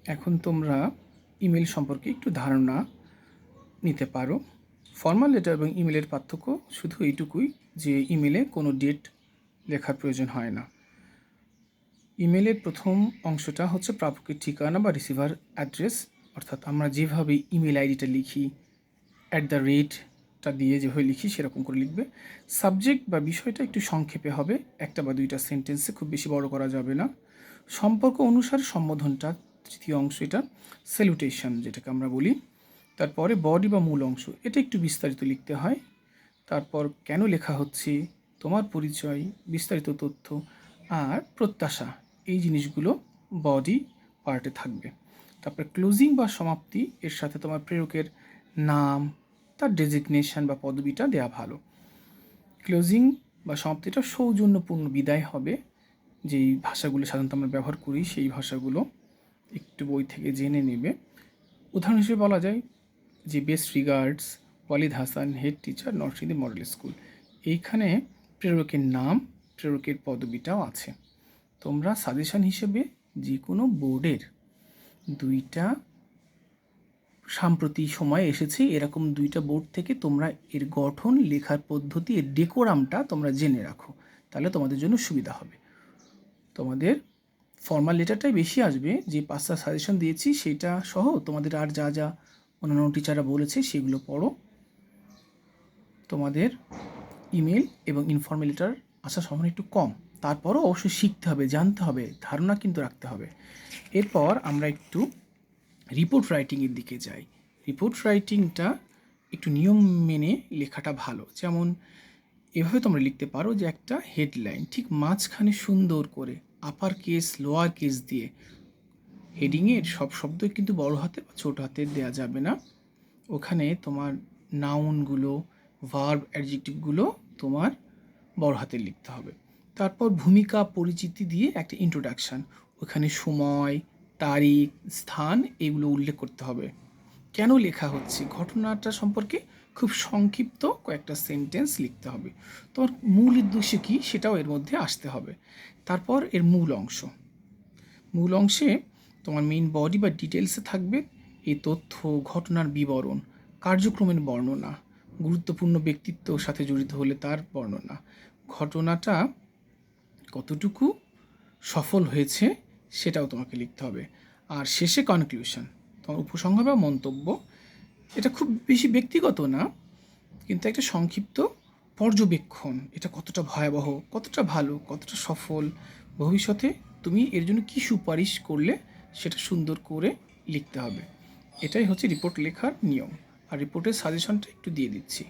এখন তোমরা ইমেল সম্পর্কে একটু ধারণা নিতে পারো। ফর্মাল লেটার এবং ইমেলের পার্থক্য শুধু এইটুকুই যে ইমেলে কোনো ডেট লেখার প্রয়োজন হয় না। ইমেলের প্রথম অংশটা হচ্ছে প্রাপকের ঠিকানা বা রিসিভার অ্যাড্রেস, অর্থাৎ আমরা যেভাবে ইমেল আইডিটা লিখি @টা দিয়ে যেভাবে লিখি সেরকম করে লিখবে। সাবজেক্ট বা বিষয়টা একটু সংক্ষেপে হবে, একটা বা দুইটা সেন্টেন্সে, খুব বেশি বড় করা যাবে না। সম্পর্ক অনুসারে সম্বোধনটা তৃতীয় অংশ, এটা স্যালুটেশন যেটাকে আমরা বলি। তারপরে বডি বা মূল অংশ, এটা একটু বিস্তারিত লিখতে হয়। তারপর কেন লেখা হচ্ছে, তোমার পরিচয়, বিস্তারিত তথ্য আর প্রত্যাশা, এই জিনিসগুলো বডি পার্টে থাকবে। তারপর ক্লোজিং বা সমাপ্তি, এর সাথে তোমার প্রেরকের নাম, তার ডেজিগনেশন বা পদবিটা দেওয়া ভালো। ক্লোজিং বা সমাপ্তিটা সৌজন্যপূর্ণ বিদায় হবে। যেই ভাষাগুলো সাধারণত আমরা ব্যবহার করি সেই ভাষাগুলো একটু বই থেকে জেনে নেবে। উদাহরণ হিসেবে বলা যায় যে best regards Walid Hasan, head teacher, Narsingdi model school. এইখানে প্রেরকের নাম, প্রেরকের পদবিটাও আছে। তোমরা সাজেশন হিসেবে যে কোনো বোর্ডের দুইটা সাম্প্রতিক সময়ে এসেছে এরকম দুইটা বোর্ড থেকে তোমরা এর গঠন, লেখার পদ্ধতি, এর ডেকোরামটা তোমরা জেনে রাখো, তাহলে তোমাদের জন্য সুবিধা হবে। তোমাদের ফর্মাল লেটারটাই বেশি আসবে, যে 5টা সাজেশন দিয়েছি সেটা সহ তোমাদের আর যা যা অন্যান্য টিচাররা বলেছে সেগুলো পড়ো। তোমাদের ইমেল এবং ইনফর্মাল লেটার আসার সম্ভাবনা একটু কম, তারপরও অবশ্যই শিখতে হবে, জানতে হবে, ধারণা কিন্তু রাখতে হবে। এরপর আমরা একটু রিপোর্ট রাইটিংয়ের দিকে যাই। রিপোর্ট রাইটিংটা একটু নিয়ম মেনে লেখাটা ভালো। যেমন এভাবে তোমরা লিখতে পারো যে একটা হেডলাইন ঠিক মাঝখানে সুন্দর করে আপার কেস লোয়ার কেস দিয়ে, হেডিংয়ের সব শব্দই কিন্তু বড় হাতে বা ছোট হাতে দেওয়া যাবে না। ওখানে তোমার নাউনগুলো, ভার্ব, অ্যাডজেক্টিভগুলো তোমার বড় হাতে লিখতে হবে। তারপর ভূমিকা পরিচিতি দিয়ে একটা ইন্ট্রোডাকশান, ওখানে সময়, তারিখ, স্থান এগুলো উল্লেখ করতে হবে। কেন লেখা হচ্ছে, ঘটনাটা সম্পর্কে খুব সংক্ষিপ্ত কয়েকটা সেন্টেন্স লিখতে হবে। তোমার মূল উদ্দেশ্য কী সেটাও এর মধ্যে আসতে হবে। তারপর এর মূল অংশে তোমার মেইন বডি বা ডিটেলসে থাকবে এই তথ্য, ঘটনার বিবরণ, কার্যক্রমের বর্ণনা, গুরুত্বপূর্ণ ব্যক্তিত্বর সাথে জড়িত হলে তার বর্ণনা, ঘটনাটা কতটুকু সফল হয়েছে সেটাও তোমাকে লিখতে হবে। আর শেষে কনক্লুশন, তোমার উপসংহার বা মন্তব্য। এটা খুব বেশি ব্যক্তিগত না, কিন্তু একটা সংক্ষিপ্ত পর্যবেক্ষণ, এটা কতটা ভয়াবহ, কতটা ভালো, কতটা সফল, ভবিষ্যতে তুমি এর জন্য কী সুপারিশ করলে সেটা সুন্দর করে লিখতে হবে। এটাই হচ্ছে রিপোর্ট লেখার নিয়ম। আর রিপোর্টের সাজেশনটা একটু দিয়ে দিচ্ছি।